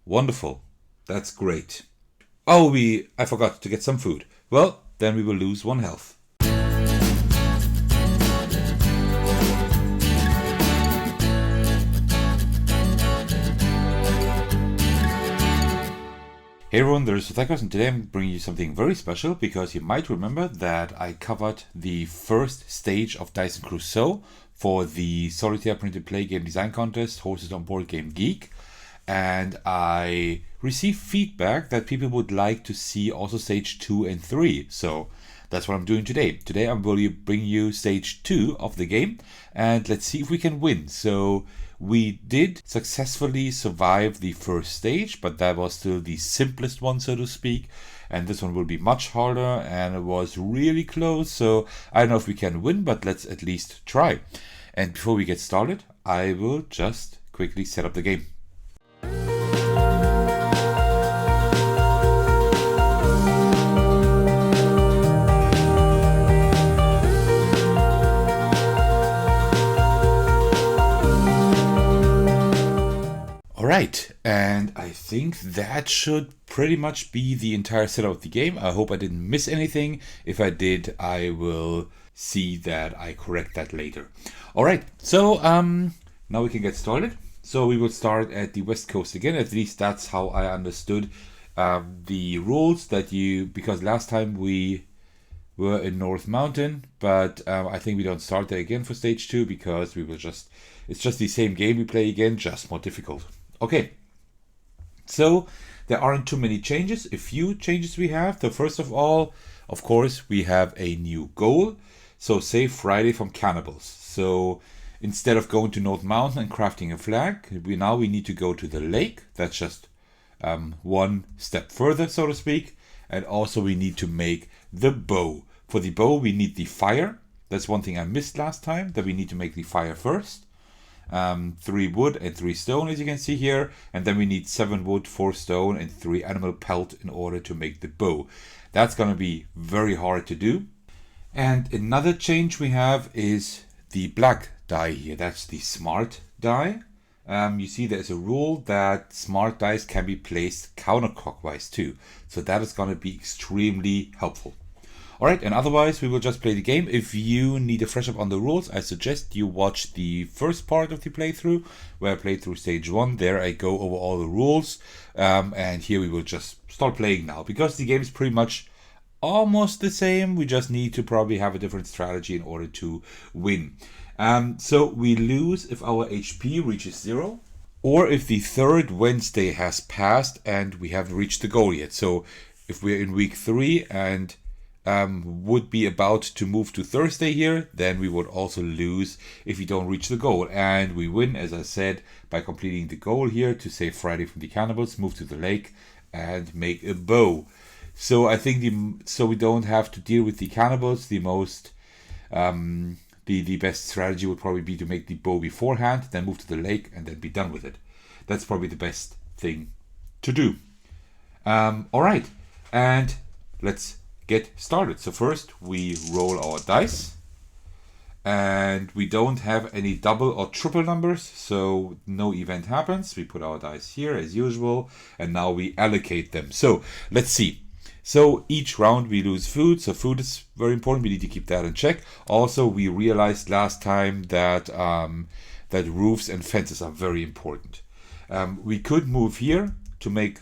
Wonderful. That's great. Oh, I forgot to get some food. Well, then we will lose 1 health. Hey everyone, there's Solitaire, and today I'm bringing you something very special because you might remember that I covered the first stage of Dieson Crusoe for the Solitaire Print and Play Game Design Contest hosted on BoardGameGeek, and I received feedback that people would like to see also stage 2 and 3, so that's what I'm doing today. Today I'm going to bring you stage 2 of the game, and let's see if we can win. So we did successfully survive the first stage, but that was still the simplest one, so to speak. And this one will be much harder, and it was really close. So I don't know if we can win, but let's at least try. And before we get started, I will just quickly set up the game. Alright, and I think that should pretty much be the entire setup of the game. I hope I didn't miss anything. If I did, I will see that I correct that later. Alright, so now we can get started. So we will start at the West Coast again. At least that's how I understood the rules because last time we were in North Mountain, but I think we don't start there again for stage 2 because it's just the same game we play again, just more difficult. Okay, so there aren't too many changes. A few changes we have. So first of all, of course, we have a new goal. So save Friday from cannibals. So instead of going to North Mountain and crafting a flag, we need to go to the lake. That's just one step further, so to speak. And also we need to make the bow. For the bow, we need the fire. That's one thing I missed last time, that we need to make the fire first. 3 wood and 3 stone, as you can see here, and then we need 7 wood, 4 stone, and 3 animal pelt in order to make the bow. That's going to be very hard to do. And another change we have is the black die here. That's the smart die. You see there's a rule that smart dice can be placed counterclockwise too, so that is going to be extremely helpful. Alright, and otherwise we will just play the game. If you need a fresh up on the rules, I suggest you watch the first part of the playthrough, where I played through stage 1. There I go over all the rules, and here we will just start playing now, because the game is pretty much almost the same. We just need to probably have a different strategy in order to win. So we lose if our HP reaches 0, or if the 3rd Wednesday has passed and we haven't reached the goal yet. So if we're in week 3 and would be about to move to Thursday here, then we would also lose if we don't reach the goal. And we win, as I said, by completing the goal here to save Friday from the cannibals, move to the lake, and make a bow. So I think so we don't have to deal with the cannibals. The best strategy would probably be to make the bow beforehand, then move to the lake, and then be done with it. That's probably the best thing to do. Alright, and let's get started. So first we roll our dice, and we don't have any double or triple numbers, so no event happens. We put our dice here as usual, and now we allocate them. So let's see. So each round we lose food, so food is very important. We need to keep that in check. Also, we realized last time that that roofs and fences are very important. We could move here to make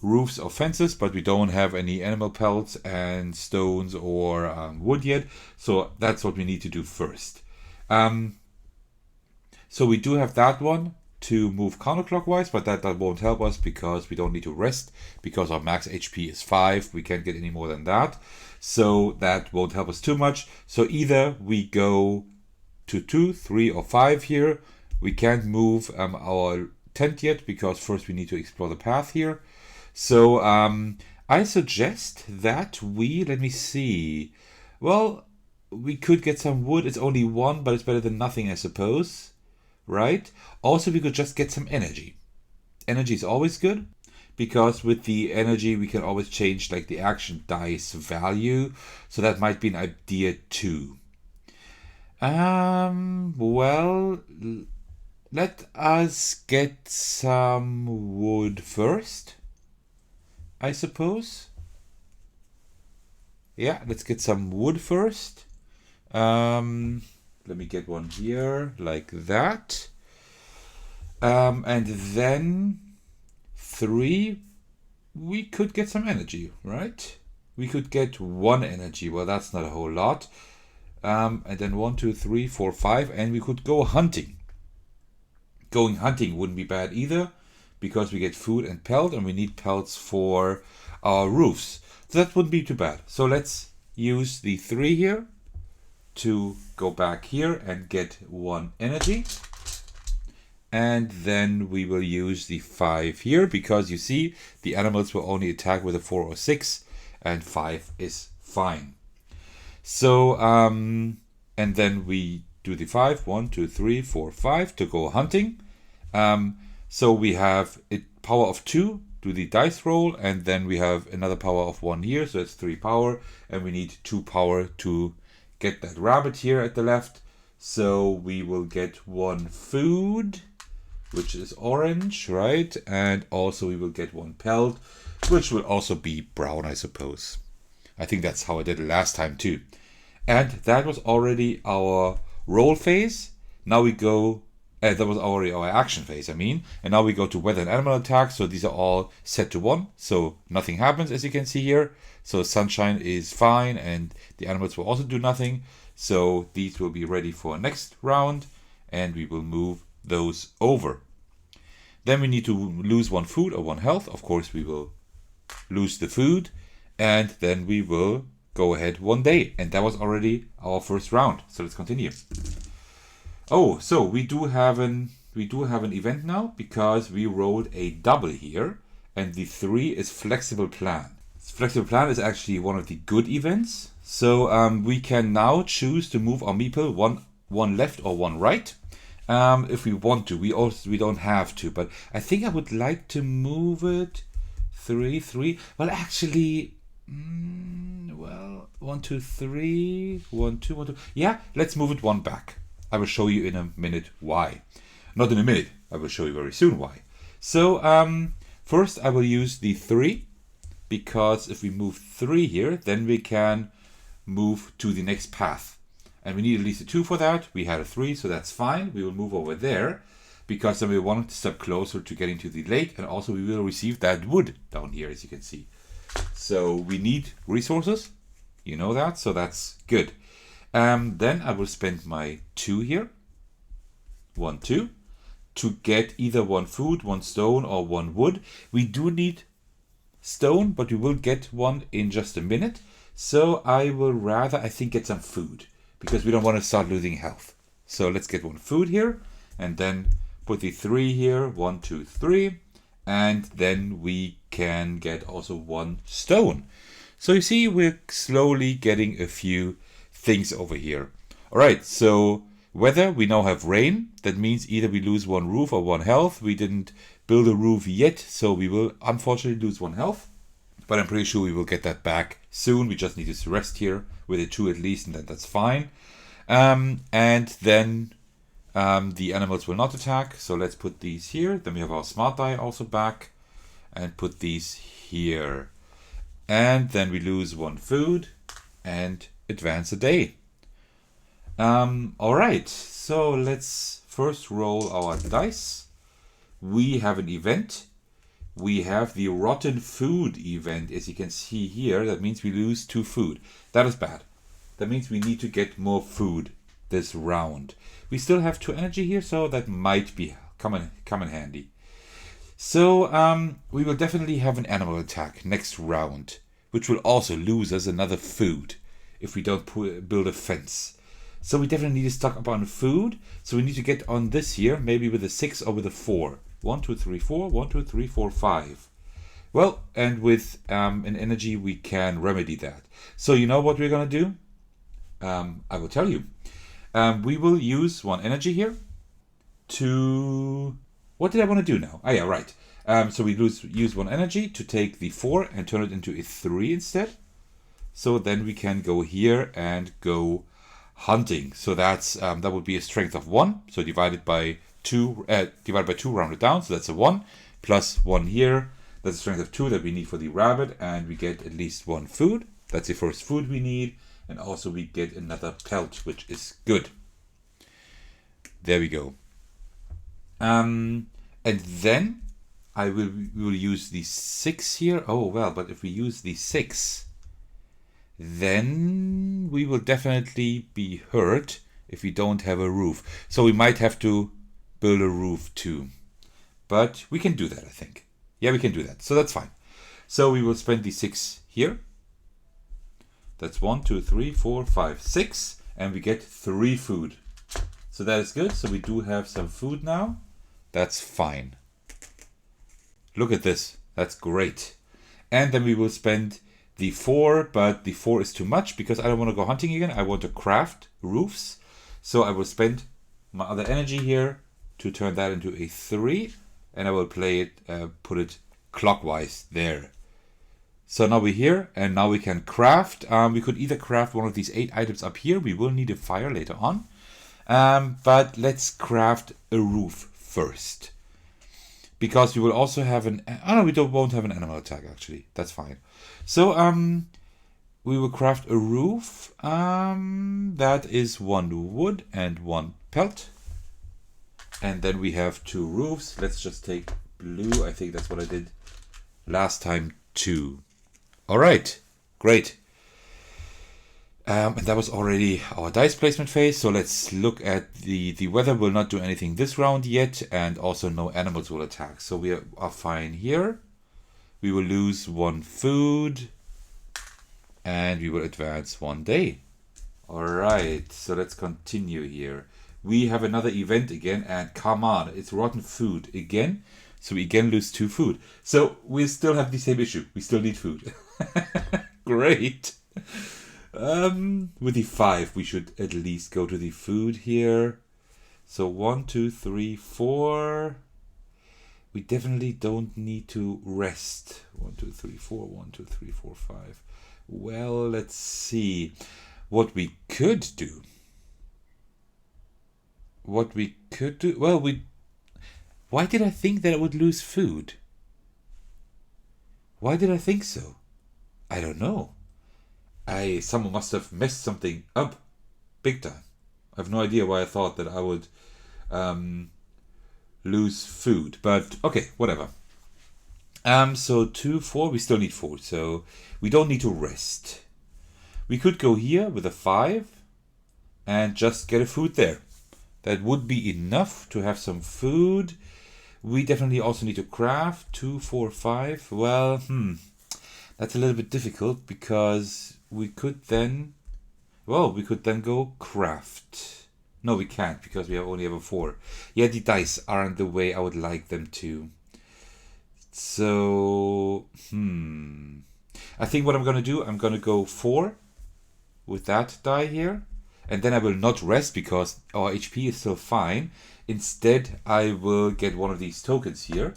roofs or fences, but we don't have any animal pelts and stones or wood yet, so that's what we need to do first. So we do have that one to move counterclockwise, but that won't help us because we don't need to rest, because our max HP is 5. We can't get any more than that, so that won't help us too much. So either we go to 2, 3, or 5 here. We can't move our tent yet because first we need to explore the path here. So I suggest that let me see. Well, we could get some wood. It's only 1, but it's better than nothing, I suppose. Right? Also, we could just get some energy. Energy is always good, because with the energy we can always change like the action dice value. So that might be an idea too. Well, let us get some wood first, I suppose. Yeah, let's get some wood first. Let me get one here, like that. And then 3, we could get some energy, right? We could get 1 energy. Well, that's not a whole lot. And then 1, 2, 3, 4, 5, and we could go hunting. Going hunting wouldn't be bad either, because we get food and pelt, and we need pelts for our roofs. So that wouldn't be too bad. So let's use the 3 here to go back here and get 1 energy. And then we will use the 5 here, because you see the animals will only attack with a 4 or 6, and 5 is fine. So, and then we do the 5, 1, 2, 3, 4, 5 to go hunting. So we have a power of 2, do the dice roll, and then we have another power of 1 here, so it's 3 power, and we need 2 power to get that rabbit here at the left. So we will get 1 food, which is orange, right? And also we will get 1 pelt, which will also be brown, I suppose. I think that's how I did it last time too. And that was already our roll phase. Now we go, that was already our action phase, I mean. And now we go to weather and animal attack. So these are all set to 1. So nothing happens, as you can see here. So sunshine is fine, and the animals will also do nothing. So these will be ready for next round, and we will move those over. Then we need to lose 1 food or 1 health. Of course, we will lose the food, and then we will go ahead 1 day. And that was already our first round. So let's continue. Oh, so we do have an event now, because we rolled a double here, and the 3 is flexible plan. Flexible plan is actually one of the good events. So we can now choose to move our meeple one left or 1 right. If we want to. We don't have to, but I think I would like to move it 3, 3. Well, actually, 1, 2, 3, 1, 2, 1, 2. Yeah, let's move it 1 back. I will show you in a minute why. Not in a minute. I will show you very soon why. So first I will use the 3, because if we move 3 here, then we can move to the next path. And we need at least a 2 for that. We had a 3, so that's fine. We will move over there, because then we want to step closer to getting to the lake, and also we will receive that wood down here, as you can see. So we need resources, you know that, so that's good. Then I will spend my 2 here, 1, 2, to get either 1 food, 1 stone, or 1 wood. We do need stone, but we will get 1 in just a minute. So I will rather, I think, get some food, because we don't want to start losing health. So let's get 1 food here, and then put the 3 here, 1, 2, 3, and then we can get also 1 stone. So you see, we're slowly getting a few things over here. All right, so weather, we now have rain. That means either we lose 1 roof or 1 health. We didn't build a roof yet, so we will unfortunately lose 1 health. But I'm pretty sure we will get that back soon. We just need to rest here with a 2 at least, and then that's fine. And then the animals will not attack. So let's put these here. Then we have our smart die also back, and put these here. And then we lose 1 food and advance a day. All right, so let's first roll our dice. We have an event. We have the rotten food event, as you can see here. That means we lose 2 food. That is bad. That means we need to get more food this round. We still have 2 energy here, so that might be come in handy. So we will definitely have an animal attack next round, which will also lose us another food if we don't build a fence. So we definitely need to stock up on food. So we need to get on this here, maybe with a 6 or with a 4. 1, 2, 3, 4. 1, 2, 3, 4, 5. Well, and with an energy, we can remedy that. So you know what we're going to do? I will tell you. We will use 1 energy here to... What did I want to do now? Oh, yeah, right. So we use 1 energy to take the 4 and turn it into a 3 instead. So then we can go here and go hunting. So that's that would be a strength of 1. So divided by 2 divided by 2 rounded down, so that's a 1, plus 1 here. That's a strength of 2 that we need for the rabbit, and we get at least 1 food. That's the first food we need, and also we get another pelt, which is good. There we go. And then we will use the 6 here. Oh well, but if we use the 6, then we will definitely be hurt if we don't have a roof. So we might have to build a roof too. But we can do that, I think. Yeah, we can do that. So that's fine. So we will spend the 6 here. That's 1, 2, 3, 4, 5, 6. And we get 3 food. So that is good. So we do have some food now. That's fine. Look at this. That's great. And then we will spend the 4, but the 4 is too much because I don't want to go hunting again. I want to craft roofs. So I will spend my other energy here to turn that into a 3. And I will play it, put it clockwise there. So now we're here, and now we can craft. We could either craft one of these 8 items up here. We will need a fire later on. But let's craft a roof first. Because we will also have an... Oh no, we won't have an animal attack actually. That's fine. So we will craft a roof. That is 1 wood and 1 pelt. And then we have 2 roofs. Let's just take blue. I think that's what I did last time too. All right, great. And that was already our dice placement phase. So let's look at the weather will not do anything this round yet. And also no animals will attack. So we are fine here. We will lose 1 food. And we will advance 1 day. All right, so let's continue here. We have another event again, and come on, it's rotten food again. So we again lose 2 food. So we still have the same issue. We still need food. Great. With the 5, we should at least go to the food here. So 1, 2, 3, 4. We definitely don't need to rest. 1, 2, 3, 4. 1, 2, 3, 4, 5. Well, let's see what we could do. Well, why did I think that I would lose food? Why did I think so? I don't know. Someone must have messed something up big time. I have no idea why I thought that I would lose food, but okay, whatever. So 2, 4, we still need 4, so we don't need to rest. We could go here with a 5 and just get a food there. That would be enough to have some food. We definitely also need to craft 2, 4, 5. Well, that's a little bit difficult because we could then go craft. No, we can't because we only have a 4. Yeah, the dice aren't the way I would like them to. So, I think what I'm going to do, I'm going to go 4 with that die here. And then I will not rest because our HP is still fine. Instead, I will get one of these tokens here.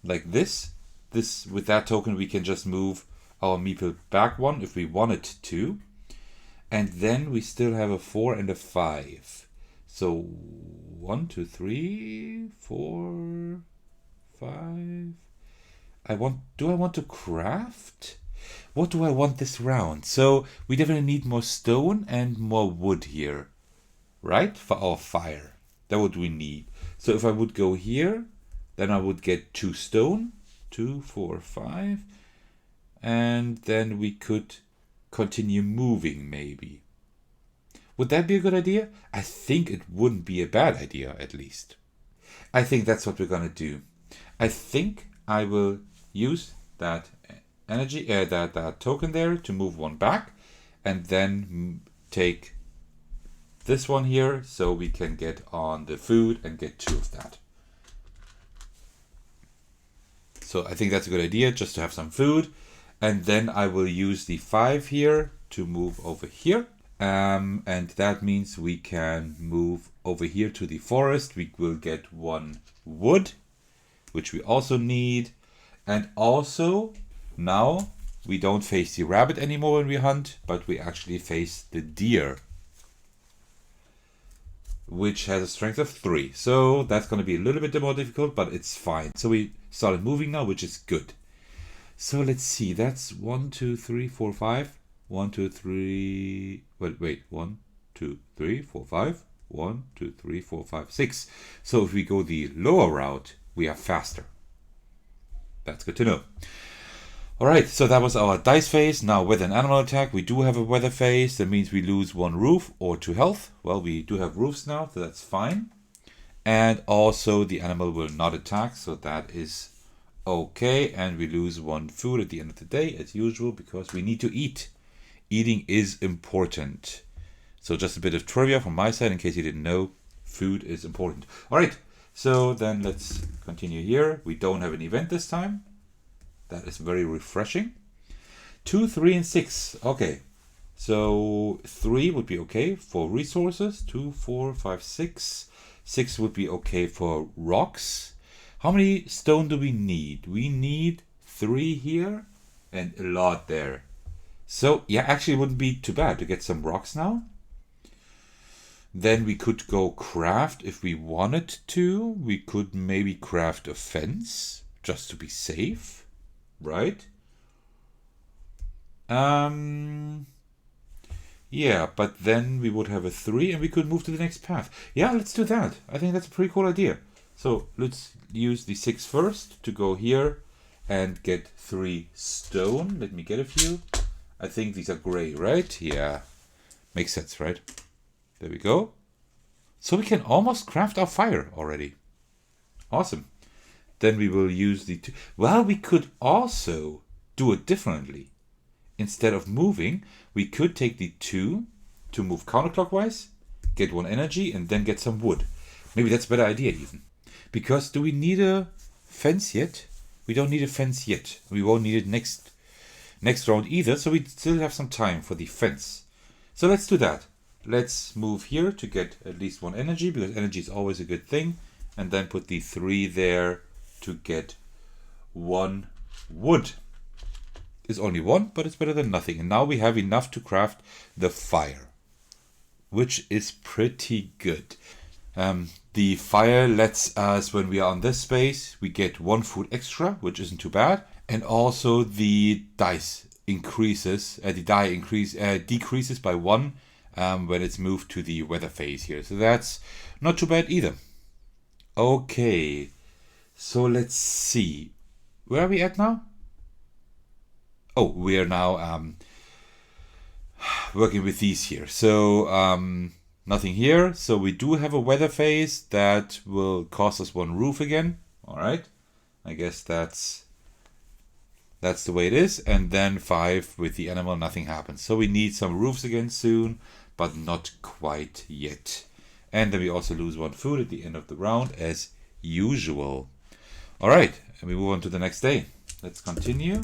Like this. With that token, we can just move our meeple back 1 if we wanted to. And then we still have a 4 and a 5. So 1, 2, 3, 4, 5. Do I want to craft? What do I want this round? So we definitely need more stone and more wood here, right? For our fire. That's what we need. So if I would go here, then I would get 2 stone, 2, 4, 5. And then we could continue moving maybe. Would that be a good idea? I think it wouldn't be a bad idea, at least. I think that's what we're going to do. I think I will use that energy, that token there to move 1 back, and then take this one here so we can get on the food and get 2 of that. So I think that's a good idea, just to have some food. And then I will use the 5 here to move over here. And that means we can move over here to the forest. We will get 1 wood, which we also need. And also, now we don't face the rabbit anymore when we hunt, but we actually face the deer. which has a strength of 3. So that's going to be a little bit more difficult, but it's fine. So we started moving now, which is good. So let's see. That's 1, 2, 3, 4, 5. 1, 2, 3. Wait. 1, 2, 3, 4, 5. 1, 2, 3, 4, 5, 6. So if we go the lower route, we are faster. That's good to know. Alright, so that was our dice phase. Now weather and animal attack. We do have a weather phase. That means we lose 1 roof or 2 health. Well, we do have roofs now, so that's fine. And also the animal will not attack, so that is okay. And we lose 1 food at the end of the day, as usual, because we need to eat. Eating is important. So just a bit of trivia from my side, in case you didn't know, food is important. Alright, so then let's continue here. We don't have an event this time. That is very refreshing. 2, 3, and 6. Okay. So 3 would be okay for resources. 2, 4, 5, 6. 6 would be okay for rocks. How many stone do we need? We need 3 here and a lot there. So yeah, actually it wouldn't be too bad to get some rocks now. Then we could go craft if we wanted to. We could maybe craft a fence just to be safe. Right? Yeah, but then we would have a 3 and we could move to the next path. Yeah, let's do that. I think that's a pretty cool idea. So let's use the 6 first to go here and get 3 stone. Let me get a few. I think these are gray, right? Yeah, makes sense, right? There we go. So we can almost craft our fire already. Awesome. Then we will use the 2. Well, we could also do it differently. Instead of moving, we could take the 2 to move counterclockwise, get 1 energy, and then get some wood. Maybe that's a better idea even. Because do we need a fence yet? We don't need a fence yet. We won't need it next round either, so we still have some time for the fence. So let's do that. Let's move here to get at least 1 energy, because energy is always a good thing. And then put the 3 there to get 1 wood. It's only 1, but it's better than nothing. And now we have enough to craft the fire, which is pretty good. The fire lets us, when we are on this space, we get 1 food extra, which isn't too bad. And also the dice increases, decreases by 1 when it's moved to the weather phase here. So that's not too bad either. Okay. So let's see. Where are we at now? Oh, we are now working with these here. So nothing here. So we do have a weather phase that will cost us 1 roof again. All right. I guess that's the way it is. And then 5 with the animal, nothing happens. So we need some roofs again soon, but not quite yet. And then we also lose 1 food at the end of the round as usual. All right, and we move on to the next day. Let's continue.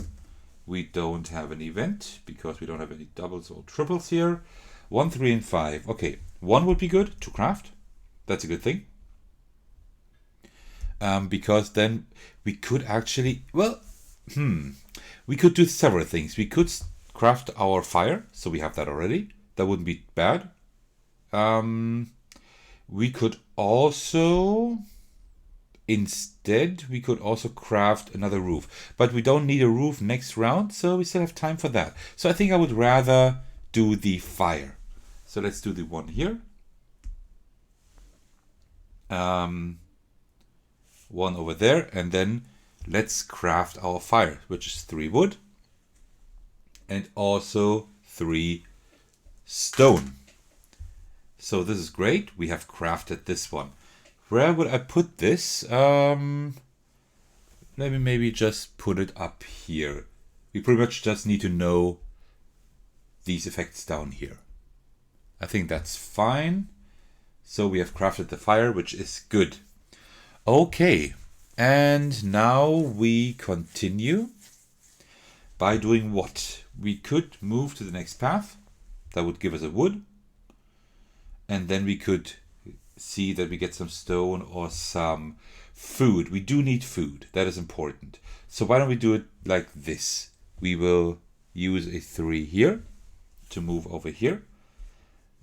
We don't have an event because we don't have any doubles or triples here. 1, 3, and 5. Okay, 1 would be good to craft. That's a good thing. Because then we could actually, we could do several things. We could craft our fire, so we have that already. That wouldn't be bad. We could also... Instead, we could also craft another roof. But we don't need a roof next round, so we still have time for that. So I think I would rather do the fire. So let's do the 1 here. 1 over there. And then let's craft our fire, which is 3 wood. And also 3 stone. So this is great. We have crafted this one. Where would I put this? Let me maybe just put it up here. We pretty much just need to know these effects down here. I think that's fine. So we have crafted the fire, which is good. Okay, and now we continue by doing what? We could move to the next path. That would give us a wood. And then we could see that we get some stone or some food. We do need food. That is important. So why don't we do it like this? We will use a 3 here to move over here.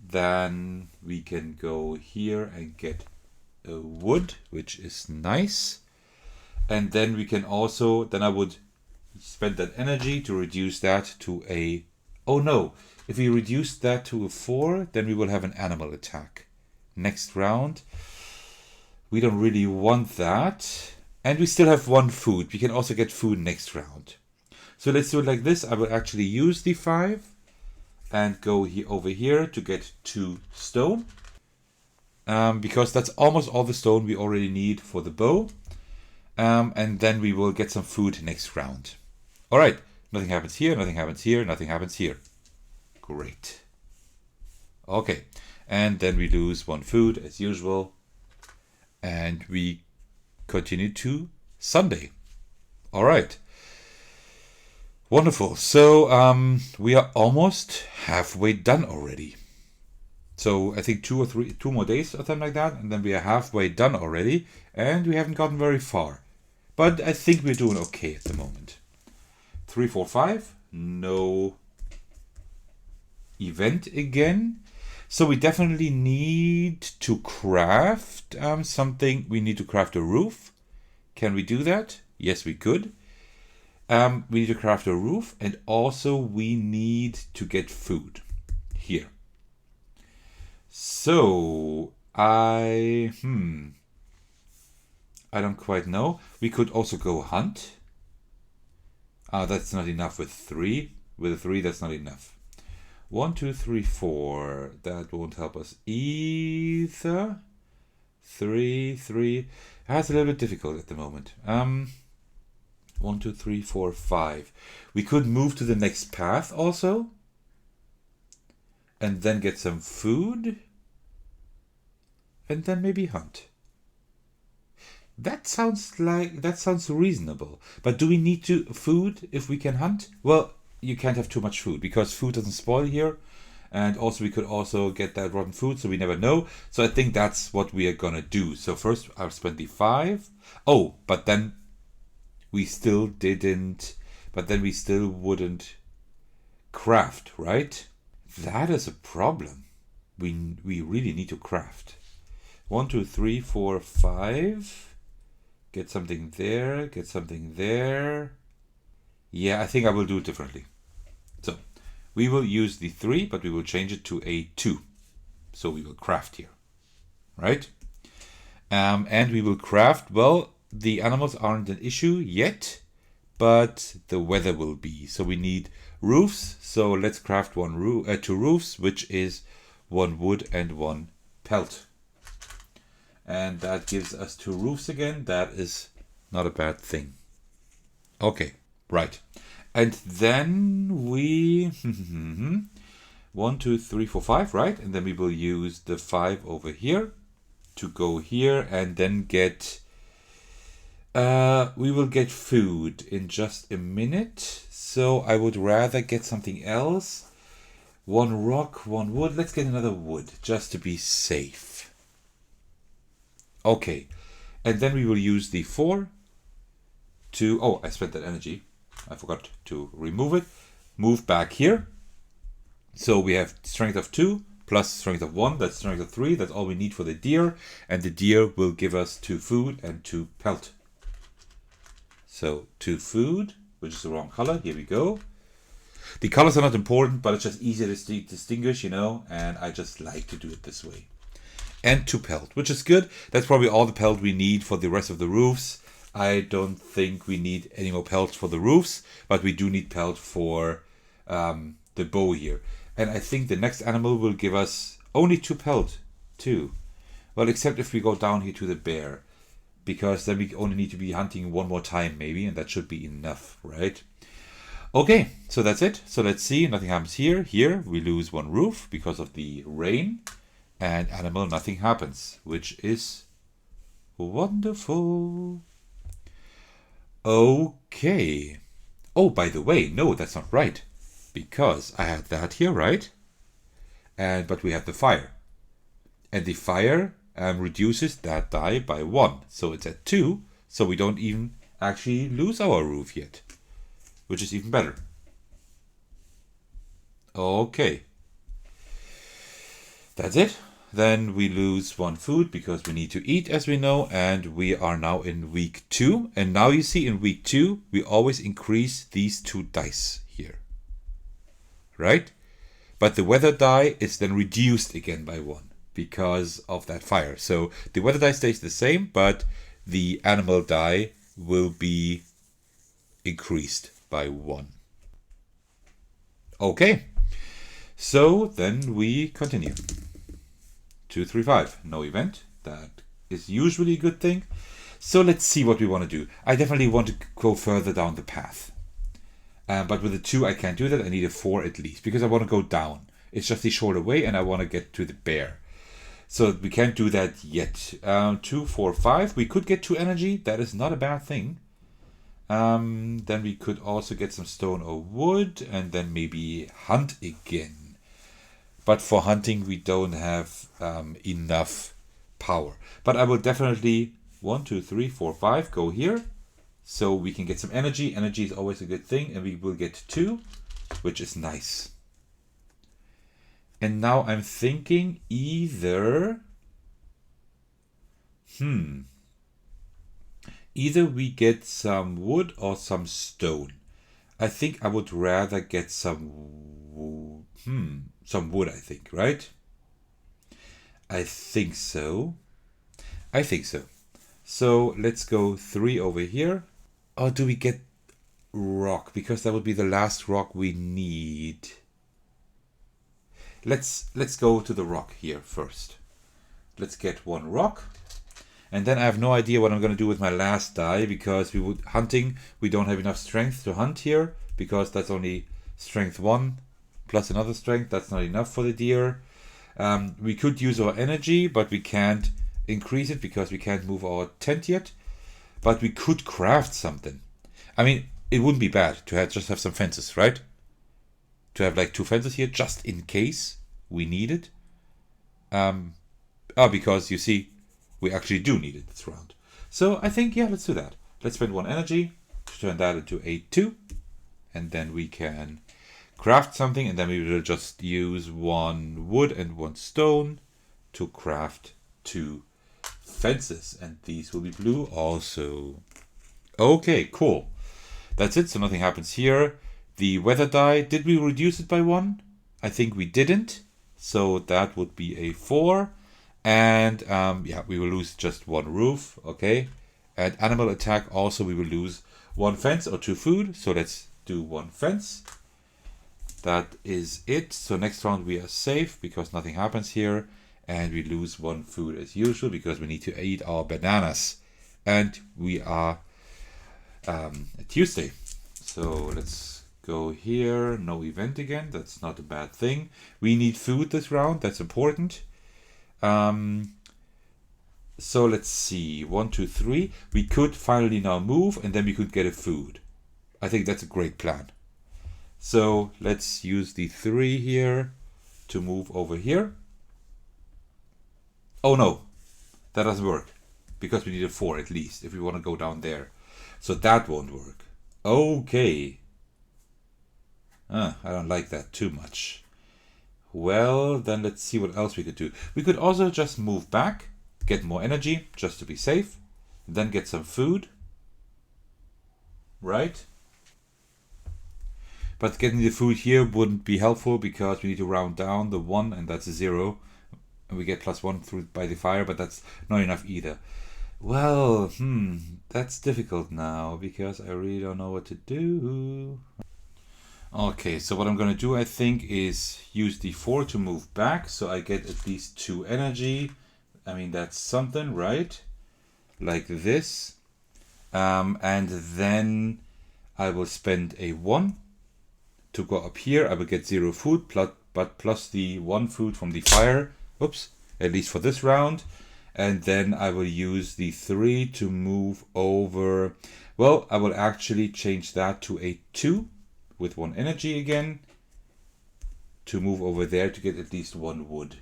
Then we can go here and get a wood, which is nice. And then we can also, then I would spend that energy to reduce that to a, oh no, if we reduce that to a 4, then we will have an animal attack. Next round, we don't really want that. And we still have 1 food. We can also get food next round. So let's do it like this. I will actually use the 5 and go over here to get 2 stone. Because that's almost all the stone we already need for the bow. And then we will get some food next round. All right, nothing happens here, nothing happens here, nothing happens here. Great. Okay, and then we lose 1 food as usual. And we continue to Sunday. All right. Wonderful. So we are almost halfway done already. So I think 2 more days or something like that, and then we are halfway done already, and we haven't gotten very far. But I think we're doing okay at the moment. 3, 4, 5. No event again. So we definitely need to craft something. We need to craft a roof. Can we do that? Yes, we could. We need to craft a roof, and also we need to get food here. So I don't quite know. We could also go hunt. That's not enough with 3. With a 3, that's not enough. 1, 2, 3, 4. That won't help us either. 3. That's a little bit difficult at the moment. 1, 2, 3, 4, 5. We could move to the next path also. And then get some food. And then maybe hunt. That sounds reasonable. But do we need food if we can hunt? Well, you can't have too much food because food doesn't spoil here. And also we could also get that rotten food, so we never know. So I think that's what we are gonna do. So first I'll spend the 5. Oh, but then we still wouldn't craft, right? That is a problem. We really need to craft. 1, 2, 3, 4, 5. Get something there, get something there. Yeah, I think I will do it differently. So we will use the 3, but we will change it to a 2. So we will craft here, right? And we will craft, well, the animals aren't an issue yet, but the weather will be. So we need roofs. So let's craft 2 roofs, which is 1 wood and 1 pelt. And that gives us 2 roofs again. That is not a bad thing. Okay, right. And then we 1, 2, 3, 4, 5, right? And then we will use the 5 over here to go here and then get we will get food in just a minute. So I would rather get something else. 1 rock, 1 wood. Let's get another wood just to be safe. Okay. And then we will use the 4 to, oh, I spent that energy. I forgot to remove it. Move back here. So we have strength of 2 plus strength of 1. That's strength of 3. That's all we need for the deer. And the deer will give us 2 food and 2 pelt. So 2 food, which is the wrong color. Here we go. The colors are not important, but it's just easier to distinguish, you know. And I just like to do it this way. And 2 pelt, which is good. That's probably all the pelt we need for the rest of the roofs. I don't think we need any more pelts for the roofs, but we do need pelt for the bow here. And I think the next animal will give us only 2 pelt too. Well, except if we go down here to the bear, because then we only need to be hunting 1 more time maybe, and that should be enough, right? Okay, so that's it. So let's see, nothing happens here. Here we lose 1 roof because of the rain, and animal, nothing happens, which is wonderful. Okay. Oh, by the way, no, that's not right. Because I had that here, right? But we have the fire. And the fire reduces that die by 1. So it's at 2. So we don't even actually lose our roof yet. Which is even better. Okay. That's it. Then we lose 1 food because we need to eat, as we know, and we are now in week 2. And now you see in week 2, we always increase these 2 dice here. Right? But the weather die is then reduced again by 1 because of that fire. So the weather die stays the same, but the animal die will be increased by 1. Okay. So then we continue. 2, 3, 5. No event. That is usually a good thing. So let's see what we want to do. I definitely want to go further down the path. But with a 2, I can't do that. I need a 4 at least because I want to go down. It's just the shorter way and I want to get to the bear. So we can't do that yet. 2, 4, 5. We could get 2 energy. That is not a bad thing. Then we could also get some stone or wood and then maybe hunt again. But for hunting, we don't have enough power. But I will definitely 1, 2, 3, 4, 5 go here. So we can get some energy. Energy is always a good thing. And we will get 2, which is nice. And now I'm thinking either... Either we get some wood or some stone. I think I would rather get some wood, I think, right? I think so. So let's go 3 over here. Or do we get rock? Because that would be the last rock we need. Let's go to the rock here first. Let's get 1 rock. And then I have no idea what I'm going to do with my last die, because hunting, we don't have enough strength to hunt here, because that's only strength 1 plus another strength. That's not enough for the deer. We could use our energy, but we can't increase it because we can't move our tent yet. But we could craft something. I mean, it wouldn't be bad to just have some fences, right? To have like 2 fences here, just in case we need it. Because you see, we actually do need it this round. So I think, yeah, let's do that. Let's spend 1 energy to turn that into a 2. And then we can craft something. And then we will just use 1 wood and 1 stone to craft 2 fences. And these will be blue also. Okay, cool. That's it. So nothing happens here. The weather die, did we reduce it by 1? I think we didn't. So that would be a 4. And we will lose just 1 roof. Okay. And animal attack also, we will lose 1 fence or 2 food. So let's do 1 fence. That is it. So next round we are safe because nothing happens here. And we lose 1 food as usual because we need to eat our bananas. And we are Tuesday. So let's go here. No event again. That's not a bad thing. We need food this round. That's important. So let's see. 1, 2, 3. We could finally now move and then we could get a food. I think that's a great plan. So let's use the 3 here to move over here. Oh no, that doesn't work because we need a 4 at least if we want to go down there. So that won't work. Okay. I don't like that too much. Well, then let's see what else we could do. We could also just move back, get more energy, just to be safe. Then get some food. Right? But getting the food here wouldn't be helpful because we need to round down the 1 and that's a 0. And we get +1 through by the fire, but that's not enough either. Well, that's difficult now because I really don't know what to do. Okay, so what I'm going to do, I think, is use the 4 to move back. So I get at least 2 energy. I mean, that's something, right? Like this. And then I will spend a 1 to go up here. I will get 0 food, but plus the 1 food from the fire. Oops, at least for this round. And then I will use the 3 to move over. Well, I will actually change that to a 2. With 1 energy again to move over there to get at least 1 wood.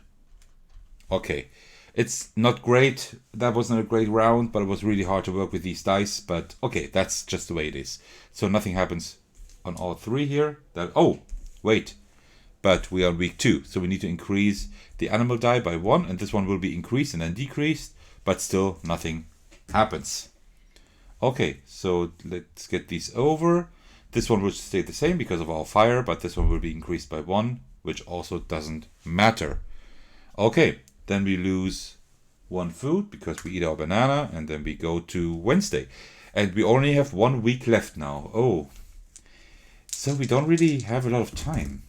Okay, it's not great. That wasn't a great round, but it was really hard to work with these dice. But okay, that's just the way it is. So nothing happens on all 3 here. Oh, wait. but we are week 2. So we need to increase the animal die by 1, and this one will be increased and then decreased, but still nothing happens. Okay, so let's get these over. This one will stay the same because of our fire, but this one will be increased by 1, which also doesn't matter. Okay, then we lose 1 food because we eat our banana, and then we go to Wednesday. And we only have 1 week left now. Oh, so we don't really have a lot of time.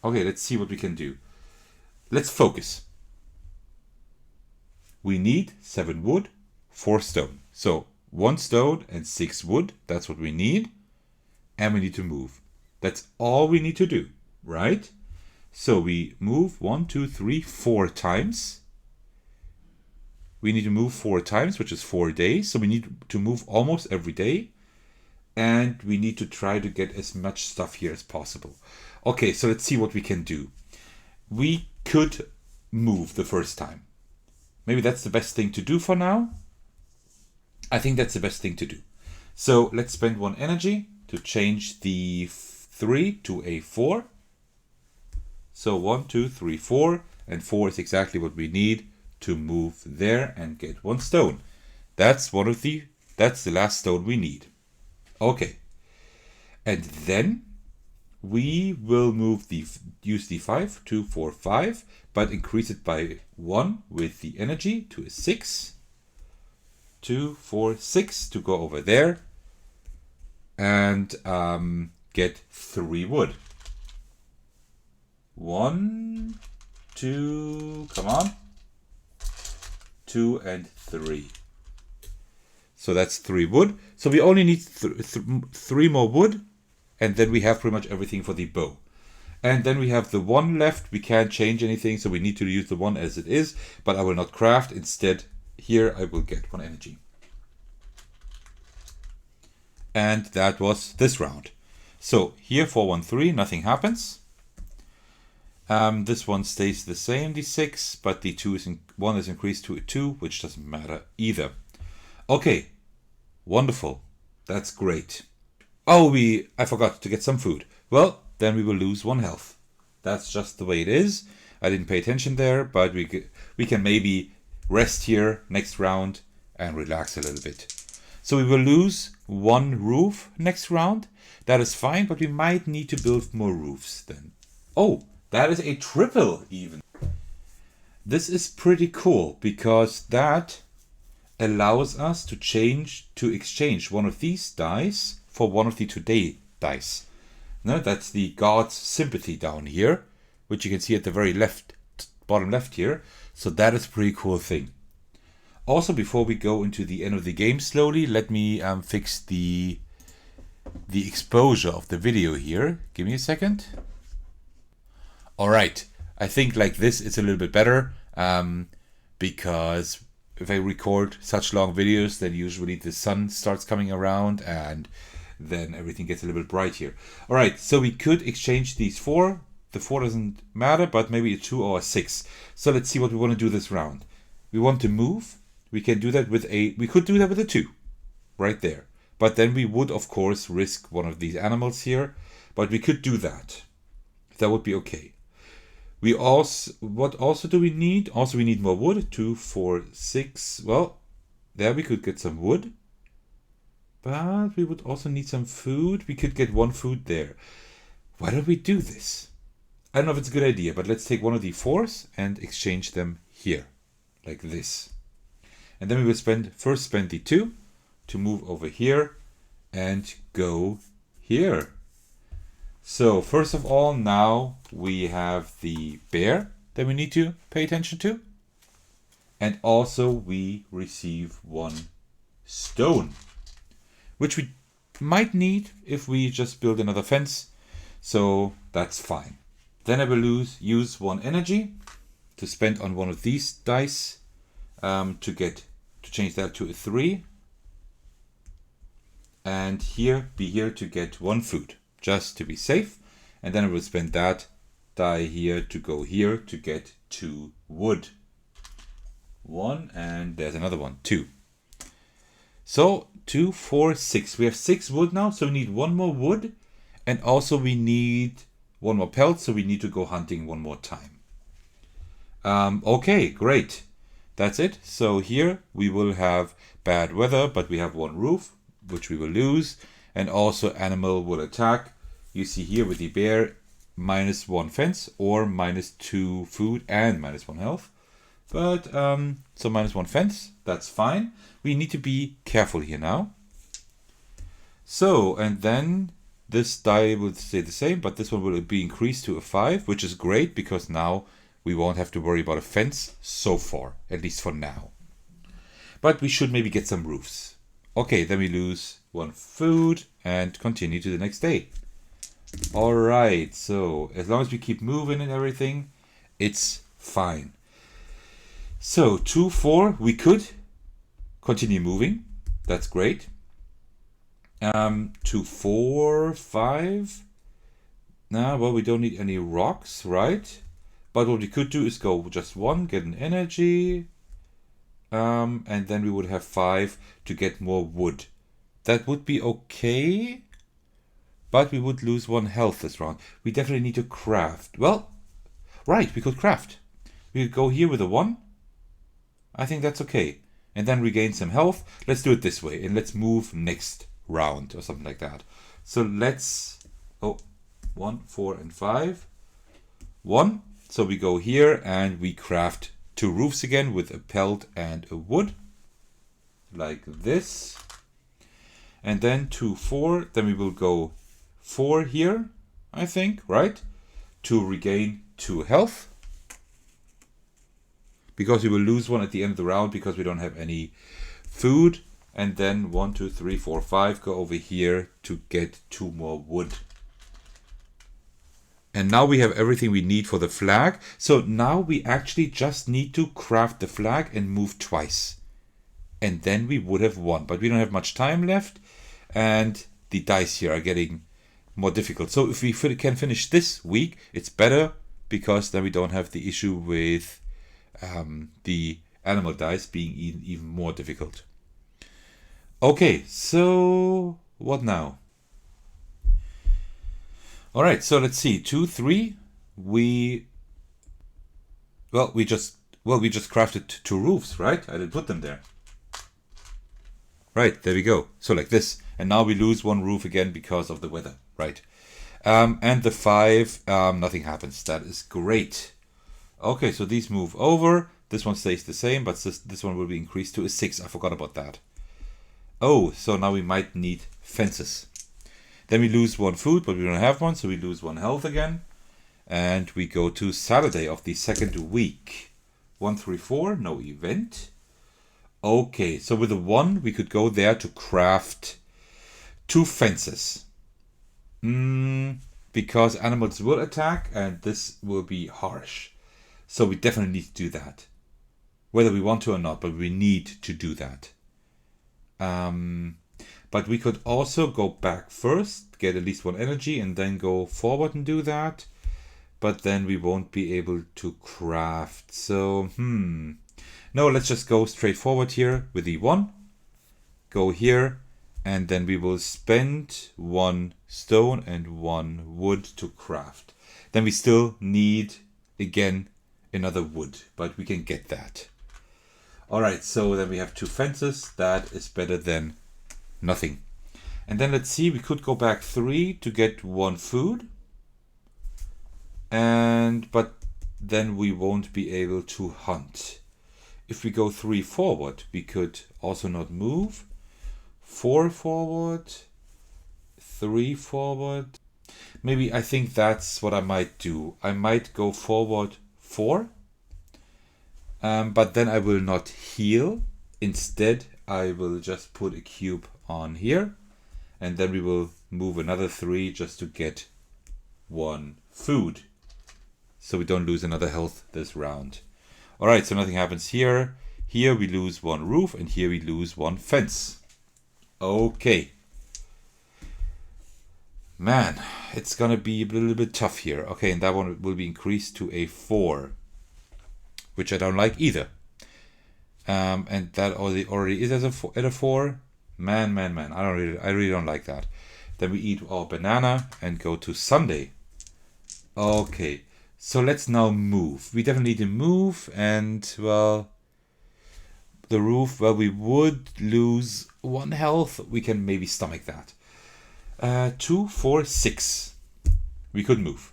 Okay, let's see what we can do. Let's focus. We need 7 wood, 4 stone. So 1 stone and 6 wood, that's what we need. And we need to move. That's all we need to do, right? So we move 1, 2, 3, 4 times. We need to move 4 times, which is 4 days. So we need to move almost every day. And we need to try to get as much stuff here as possible. Okay, so let's see what we can do. We could move the first time. Maybe that's the best thing to do for now. I think that's the best thing to do. So let's spend 1 energy to change the 3 to a 4. So 1, 2, 3, 4. And 4 is exactly what we need to move there and get 1 stone. That's the last stone we need. Okay. And then we will use the 5, 2, 4, 5, but increase it by 1 with the energy to a 6. 2, 4, 6 to go over there and get 3 wood. 1, 2, come on. 2 and 3. So that's 3 wood. So we only need 3 more wood, and then we have pretty much everything for the bow. And then we have the 1 left. We can't change anything, so we need to use the 1 as it is, but I will not craft. Instead, here I will get 1 energy. And that was this round. So here 4, 1, 3, nothing happens. This one stays the same, the 6, but the 1 is increased to a 2, which doesn't matter either. Okay, wonderful. That's great. Oh, I forgot to get some food. Well, then we will lose 1 health. That's just the way it is. I didn't pay attention there, but we can maybe rest here next round and relax a little bit. So we will lose 1 roof next round. That is fine, but we might need to build more roofs then. Oh, that is a triple even. This is pretty cool because that allows us to exchange one of these dice for one of the today dice. Now that's the God's Sympathy down here, which you can see at the very bottom left here. So that is a pretty cool thing. Also, before we go into the end of the game slowly, let me fix the exposure of the video here. Give me a second. All right, I think like this it's a little bit better because if I record such long videos, then usually the sun starts coming around and then everything gets a little bit bright here. All right, so we could exchange these 4. The 4 doesn't matter, but maybe a 2 or a 6. So let's see what we want to do this round. We want to move. We can do that we could do that with a 2 right there. But then we would, of course, risk one of these animals here. But we could do that. That would be okay. What also do we need? Also, we need more wood. 2, 4, 6. Well, there we could get some wood. But we would also need some food. We could get 1 food there. Why don't we do this? I don't know if it's a good idea, but let's take one of the 4s and exchange them here. Like this. And then we will first spend the 2 to move over here and go here. So first of all, now we have the bear that we need to pay attention to. And also we receive 1 stone, which we might need if we just build another fence. So that's fine. Then I will use 1 energy to spend on one of these dice to change that to a 3. And be here to get 1 food, just to be safe. And then I will spend that die here to go here to get 2 wood. 1, and there's another one, 2. So 2, 4, 6. We have 6 wood now, so we need 1 more wood. And also we need one more pelt, so we need to go hunting one more time. Okay, great. That's it. So here we will have bad weather, but we have one roof, which we will lose. And also animal will attack. You see here with the bear, -1 fence or -2 food and -1 health. But, so -1 fence, that's fine. We need to be careful here now. So, and then this die will stay the same, but this one will be increased to a 5, which is great because now we won't have to worry about a fence so far, at least for now. But we should maybe get some roofs. Okay, then we lose 1 food and continue to the next day. Alright, so as long as we keep moving and everything, it's fine. So 2, 4, we could continue moving. That's great. 2, 4, 5. Nah, well, we don't need any rocks, right? But what we could do is go just 1, get an energy. And then we would have 5 to get more wood. That would be okay. But we would lose 1 health this round. We definitely need to craft. Well, right, we could craft. We could go here with a 1. I think that's okay. And then regain some health. Let's do it this way. And let's move next round or something like that. So let's... Oh, 1, 4, and 5. 1. So we go here and we craft 2 roofs again with a pelt and a wood. Like this. And then 2, 4. Then we will go 4 here, I think, right? To regain 2 health. Because we will lose 1 at the end of the round because we don't have any food. And then 1, 2, 3, 4, 5 go over here to get 2 more wood. And now we have everything we need for the flag. So now we actually just need to craft the flag and move twice. And then we would have won. But we don't have much time left. And the dice here are getting more difficult. So if we can finish this week, it's better. Because then we don't have the issue with the animal dice being even more difficult. Okay, so what now? All right, so let's see. 2, 3. We just crafted 2 roofs, right? I didn't put them there. Right, there we go. So like this, and now we lose 1 roof again because of the weather, right? And the 5, nothing happens. That is great. Okay, so these move over. This one stays the same, but this one will be increased to a 6. I forgot about that. Oh, so now we might need fences. Then we lose 1 food, but we don't have one, so we lose 1 health again. And we go to Saturday of the 2nd week. 1, 3, 4, no event. Okay, so with a 1, we could go there to craft 2 fences. Because animals will attack, and this will be harsh. So we definitely need to do that. Whether we want to or not, but we need to do that. But we could also go back first, get at least 1 energy, and then go forward and do that. But then we won't be able to craft. So, no, let's just go straight forward here with the 1. Go here, and then we will spend 1 stone and 1 wood to craft. Then we still need, again, another wood, but we can get that. Alright, so then we have 2 fences. That is better than nothing. And then let's see, we could go back 3 to get 1 food. But then we won't be able to hunt. If we go 3 forward, we could also not move. 4 forward, 3 forward. Maybe I think that's what I might do. I might go forward 4. But then I will not heal. Instead, I will just put a cube on here. And then we will move another 3 just to get 1 food. So we don't lose another health this round. Alright, so nothing happens here. Here we lose 1 roof, and here we lose 1 fence. Okay. Man, it's gonna be a little bit tough here. Okay, and that one will be increased to a 4. Which I don't like either. And that already is at a 4. Man. I really don't like that. Then we eat our banana and go to Sunday. Okay, so let's now move. We definitely need to move, and well, the roof, well, we would lose 1 health. We can maybe stomach that. 2, 4, 6. We could move.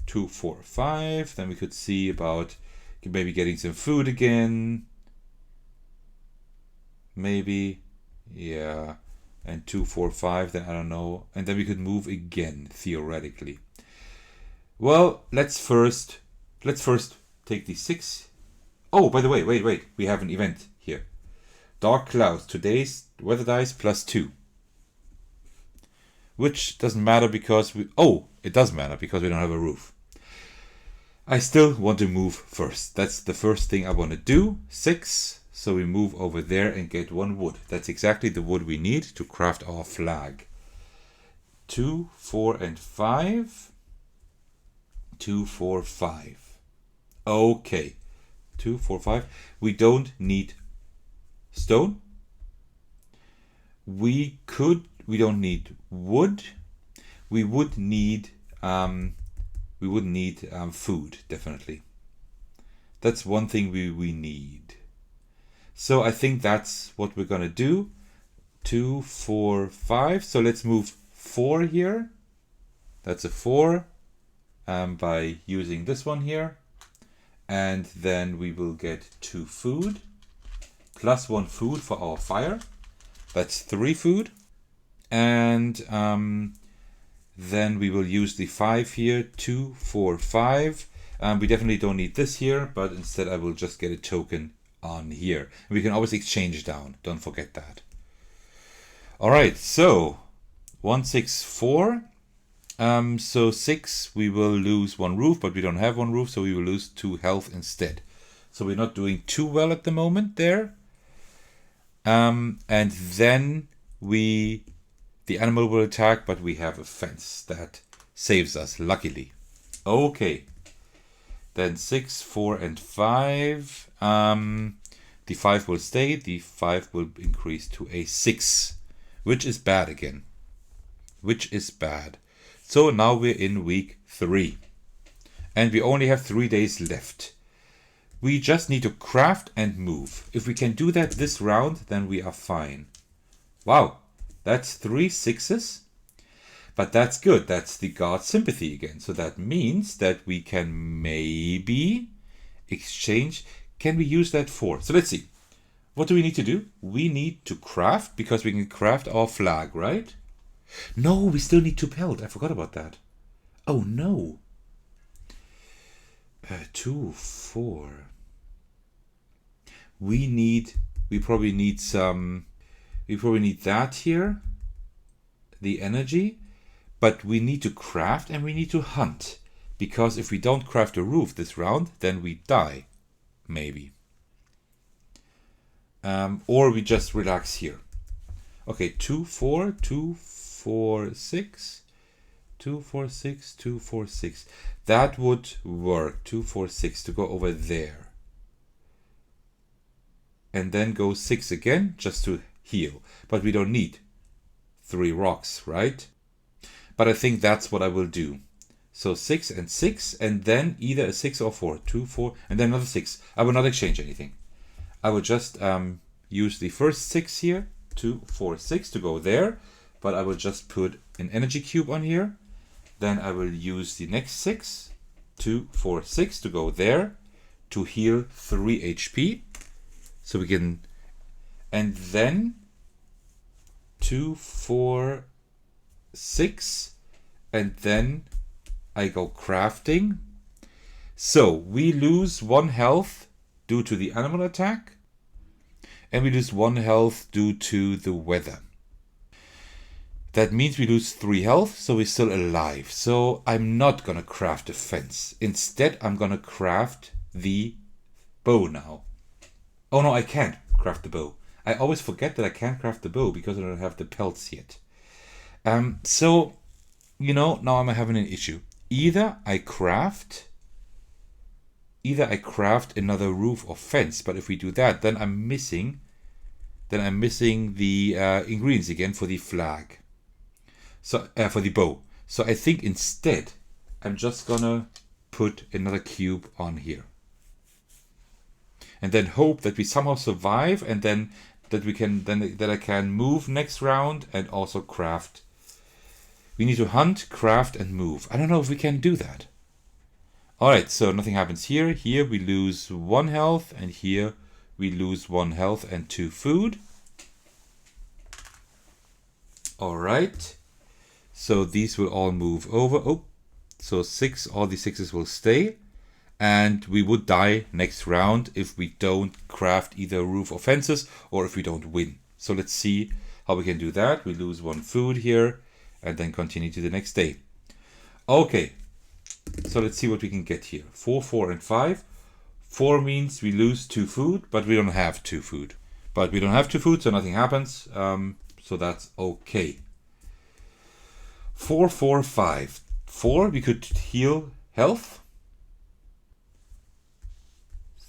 2, 4, 5. Then we could see about maybe getting some food again. Maybe. Yeah. And 2, 4, 5. Then I don't know. And then we could move again, theoretically. Well, let's first take the 6. Oh, by the way, wait. We have an event here. Dark clouds. Today's weather dice +2. Which doesn't matter because we... Oh, it does matter because we don't have a roof. I still want to move first. That's the first thing I want to do. 6. So we move over there and get 1 wood. That's exactly the wood we need to craft our flag. 2, 4, and 5. 2, 4, 5. Okay. 2, 4, 5. We don't need stone. We don't need wood. We would need food, definitely. That's one thing we need. So I think that's what we're gonna do. 2, 4, 5. So let's move 4 here. That's a 4 by using this one here. And then we will get 2 food plus 1 food for our fire. That's 3 food. And then we will use the 5 here. 2, 4, 5. We definitely don't need this here, but instead I will just get a token on here. And we can always exchange down. Don't forget that. All right, so 1, 6, 4. So 6, we will lose 1 roof, but we don't have 1 roof, so we will lose 2 health instead. So we're not doing too well at the moment there. And then the animal will attack, but we have a fence that saves us, luckily. Okay. Then 6, 4, and 5. The 5 will stay. The 5 will increase to a 6, which is bad again. Which is bad. So now we're in week 3. And we only have 3 days left. We just need to craft and move. If we can do that this round, then we are fine. Wow, that's 3 6s. But that's good. That's the God Sympathy again. So that means that we can maybe exchange. Can we use that for? So let's see. What do we need to do? We need to craft because we can craft our flag, right? No, we still need 2 pelt. I forgot about that. Oh no. 2, 4. We probably need that here. The energy. But we need to craft and we need to hunt. Because if we don't craft a roof this round, then we die. Maybe. Or we just relax here. Okay, 2, 4, 2, 4, 6. 2, 4, 6, 2, 4, 6. That would work. 2, 4, 6 to go over there. And then go 6 again just to heal. But we don't need 3 rocks, right? But I think that's what I will do. So 6 and 6, and then either a 6 or 4. 2, 4, and then another 6. I will not exchange anything. I will just use the first 6 here. 2, 4, 6 to go there. But I will just put an energy cube on here. Then I will use the next 6. 2, 4, 6 to go there. To heal 3 HP. So we can... And then 2, 4, 6, and then I go crafting. So we lose 1 health due to the animal attack, and we lose 1 health due to the weather. That means we lose 3 health, so we're still alive. So I'm not gonna craft a fence. Instead, I'm gonna craft the bow now. Oh no, I can't craft the bow. I always forget that I can't craft the bow because I don't have the pelts yet. So, you know, now I'm having an issue. Either I craft another roof or fence, but if we do that, then I'm missing the ingredients again for the flag. So for the bow. So I think instead I'm just gonna put another cube on here. And then hope that we somehow survive, and then that we can that I can move next round and also craft. We need to hunt, craft, and move. I don't know if we can do that. Alright, so nothing happens here. Here we lose 1 health, and here we lose 1 health and 2 food. Alright, so these will all move over. Oh, so 6, all these 6s will stay. And we would die next round if we don't craft either roof or fences, or if we don't win. So let's see how we can do that. We lose 1 food here, and then continue to the next day. Okay, so let's see what we can get here. 4, 4, and 5. 4 means we lose 2 food, but we don't have 2 food. But we don't have 2 food, so nothing happens. So that's okay. 4, 4, 5. 4, we could heal health.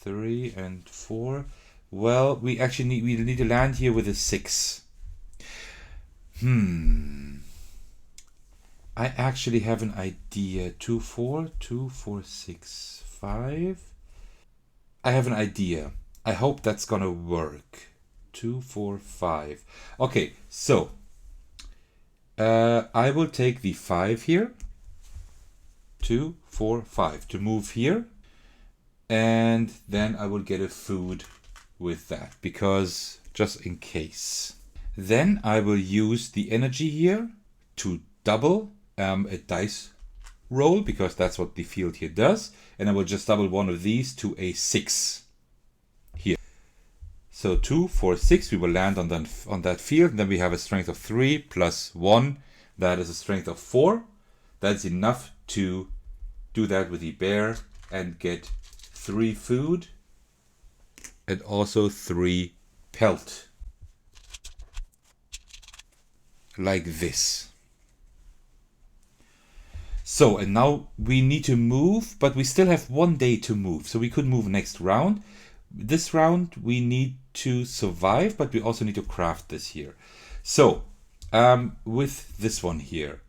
3 and 4. Well, we need to land here with a 6. I actually have an idea. 2, 4, 2, 4, 6, 5. I have an idea. I hope that's gonna work. 2, 4, 5. Okay, so I will take the 5 here. 2, 4, 5 to move here. And then I will get a food with that, because just in case. Then I will use the energy here to double a dice roll, because that's what the field here does. And I will just double one of these to a 6 here. So 2, 4, 6, we will land on that field. And then we have a strength of 3 plus 1. That is a strength of 4. That's enough to do that with the bear and get 3 food and also 3 pelt. Like this. So, and now we need to move, but we still have 1 day to move. So we could move next round. This round we need to survive, but we also need to craft this here. So, with this one here,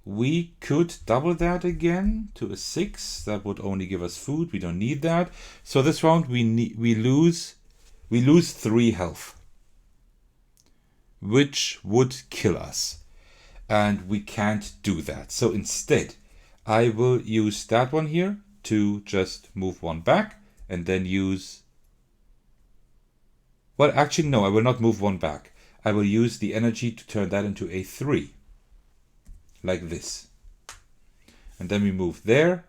we could double that again to a 6. That would only give us food. We don't need that. So this round we lose 3 health, which would kill us. And we can't do that. So instead, I will use that one here to just move 1 back, and then use... Well, actually, no, I will not move 1 back. I will use the energy to turn that into a 3. Like this. And then we move there.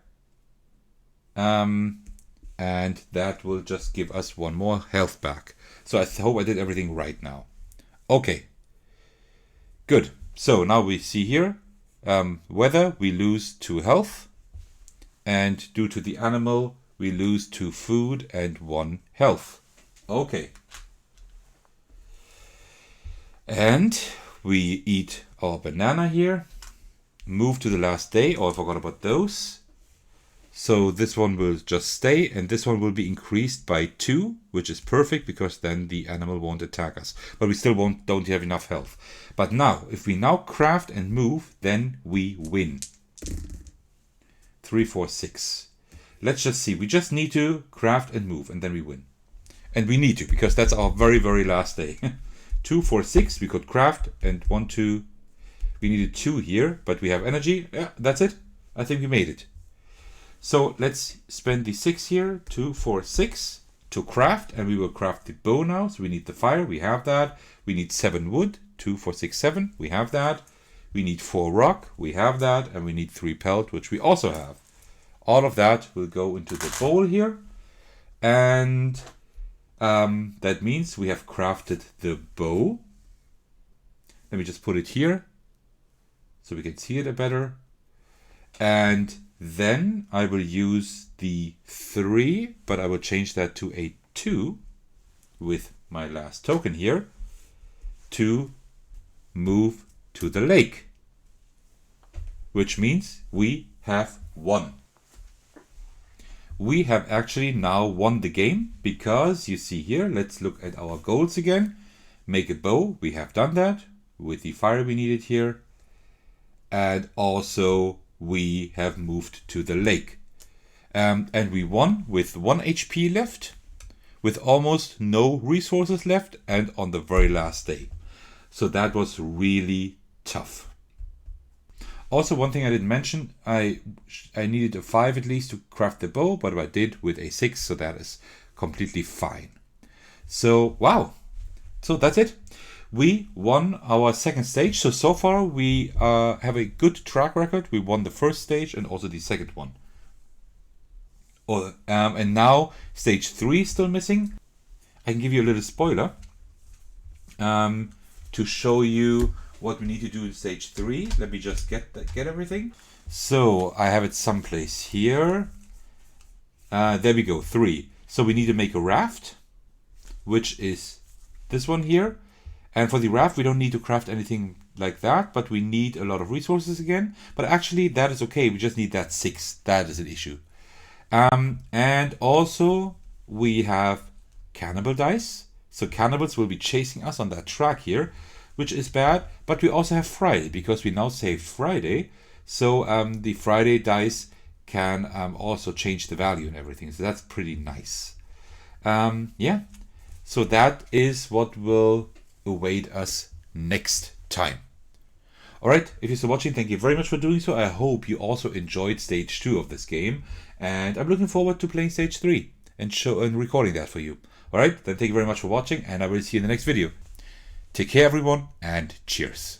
And that will just give us 1 more health back. So I hope I did everything right now. Okay. Good. So now we see here, weather, we lose 2 health. And due to the animal, we lose 2 food and 1 health. Okay. And we eat our banana here. Move to the last day. Oh, I forgot about those. So this one will just stay, and this one will be increased by 2, which is perfect, because then the animal won't attack us. But we still don't have enough health. But now, if we now craft and move, then we win. 3, 4, 6. Let's just see. We just need to craft and move, and then we win. And we need to, because that's our very, very last day. 2, 4, 6. We could craft, and 1, 2. We needed 2 here, but we have energy. Yeah, that's it. I think we made it. So let's spend the 6 here, 2, 4, 6, to craft, and we will craft the bow now. So we need the fire, we have that. We need 7 wood, 2, 4, 6, 7, we have that. We need 4 rock, we have that, and we need 3 pelt, which we also have. All of that will go into the bowl here, and that means we have crafted the bow. Let me just put it here, so we can see it better. And then I will use the 3, but I will change that to a 2 with my last token here to move to the lake, which means we have won. We have actually now won the game, because you see here, let's look at our goals again. Make a bow, we have done that with the fire we needed here. And also we have moved to the lake. And we won with 1 HP left, with almost no resources left, and on the very last day. So that was really tough. Also, one thing I didn't mention, I needed a 5 at least to craft the bow, but I did with a 6, so that is completely fine. So, wow. So that's it. We won our second stage. So far we have a good track record. We won the first stage and also the second one. And now stage 3 is still missing. I can give you a little spoiler to show you what we need to do in stage 3. Let me just get everything. So I have it someplace here. There we go, 3. So we need to make a raft, which is this one here. And for the raft, we don't need to craft anything like that, but we need a lot of resources again. But actually, that is okay. We just need that 6. That is an issue. And also, we have cannibal dice. So cannibals will be chasing us on that track here, which is bad. But we also have Friday, because we now saved Friday. So the Friday dice can also change the value and everything. So that's pretty nice. Yeah. So that is what will await us next time. Alright, if you're still watching, thank you very much for doing so. I hope you also enjoyed stage 2 of this game, and I'm looking forward to playing stage 3 and recording that for you. Alright, then thank you very much for watching, and I will see you in the next video. Take care everyone, and cheers.